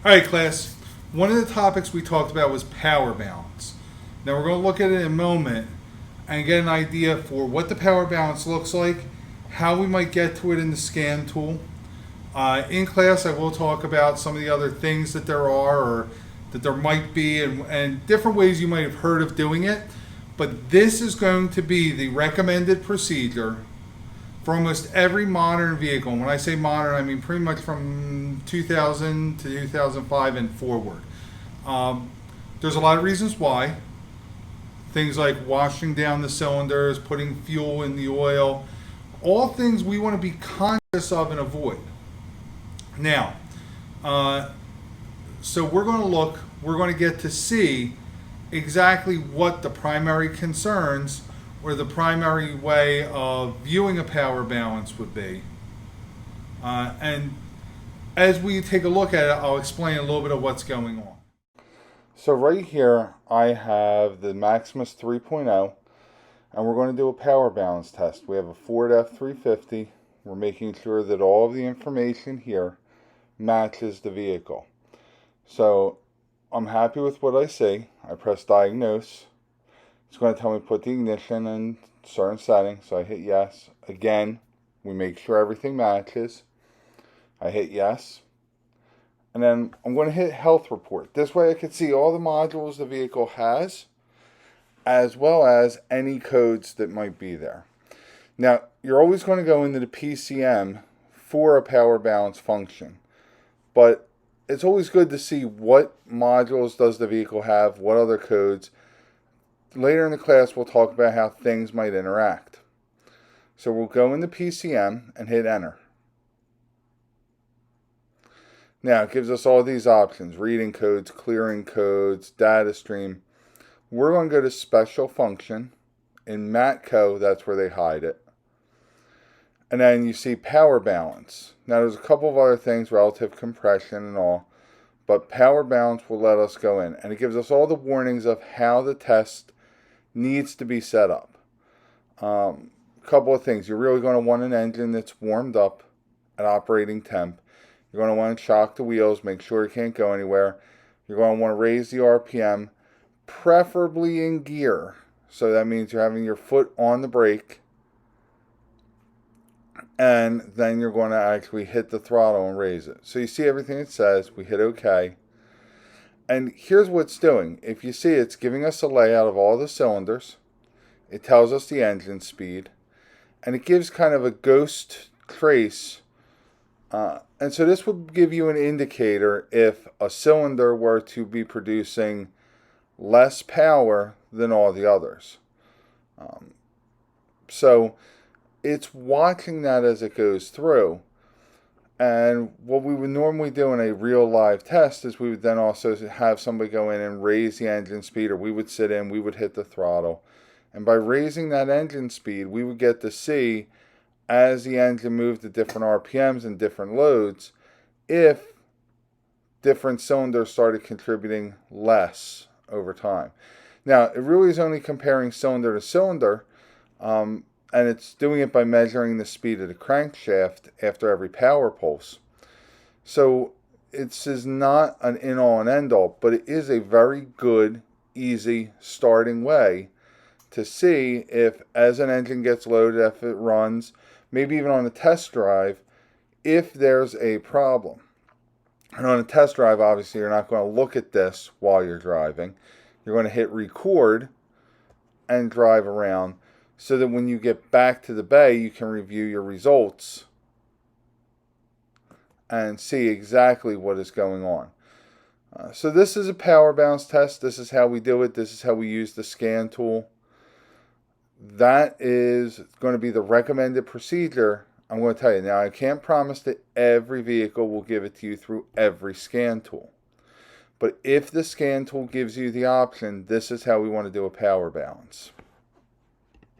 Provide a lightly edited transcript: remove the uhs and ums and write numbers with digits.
All right, class. One of the topics we talked about was power balance. Now we're going to look at it in a moment and get an idea for what the power balance looks like, how we might get to it in the scan tool. In class, I will talk about some of the other things that there are or that there might be and different ways you might have heard of doing it. But this is going to be the recommended procedure for almost every modern vehicle. And when I say modern, I mean pretty much from 2000 to 2005 and forward. Um, there's a lot of reasons why. Things like washing down the cylinders, putting fuel in the oil, all things we want to be conscious of and avoid. Now, uh, so we're going to get to see exactly what the primary concerns or the primary way of viewing a power balance would be. And as we take a look at it, I'll explain a little bit of what's going on. So right here, I have the Maximus 3.0, and we're going to do a power balance test. We have a Ford F350. We're making sure that all of the information here matches the vehicle. So I'm happy with what I see. I press diagnose. It's going to tell me put the ignition in certain settings. So I hit yes. Again, we make sure everything matches. I hit yes. And then I'm going to hit health report. This way I can see all the modules the vehicle has, as well as any codes that might be there. Now, you're always going to go into the PCM for a power balance function. But it's always good to see what modules does the vehicle have, what other codes. Later in the class, we'll talk about how things might interact. So we'll go into PCM and hit enter. Now, it gives us all these options: reading codes, clearing codes, data stream. We're going to go to special function. In Matco, that's where they hide it. And then you see power balance. Now there's a couple of other things, relative compression and all, but power balance will let us go in. And it gives us all the warnings of how the test needs to be set up. A couple of things. You're really going to want an engine that's warmed up at operating temp. You're going to want to shock the wheels, make sure it can't go anywhere. You're going to want to raise the RPM, preferably in gear. So that means you're having your foot on the brake, and then you're going to actually hit the throttle and raise it. So you see everything it says. We hit OK. And here's what it's doing. If you see, it's giving us a layout of all the cylinders. It tells us the engine speed. And it gives kind of a ghost trace. And so this would give you an indicator if a cylinder were to be producing less power than all the others. So it's watching that as it goes through. And what we would normally do in a real live test is we would then also have somebody go in and raise the engine speed, or we would sit in, we would hit the throttle. And by raising that engine speed, we would get to see, as the engine moved at different RPMs and different loads, if different cylinders started contributing less over time. Now, it really is only comparing cylinder to cylinder, and it's doing it by measuring the speed of the crankshaft after every power pulse. So this is not an in-all and end-all, but it is a very good, easy starting way to see if, as an engine gets loaded, if it runs, maybe even on a test drive, if there's a problem. And on a test drive, obviously, you're not going to look at this while you're driving. You're going to hit record and drive around, so that when you get back to the bay, you can review your results and see exactly what is going on. So this is a power balance test. This is how we do it. This is how we use the scan tool. That is going to be the recommended procedure. I'm going to tell you. Now, I can't promise that every vehicle will give it to you through every scan tool. But if the scan tool gives you the option, this is how we want to do a power balance.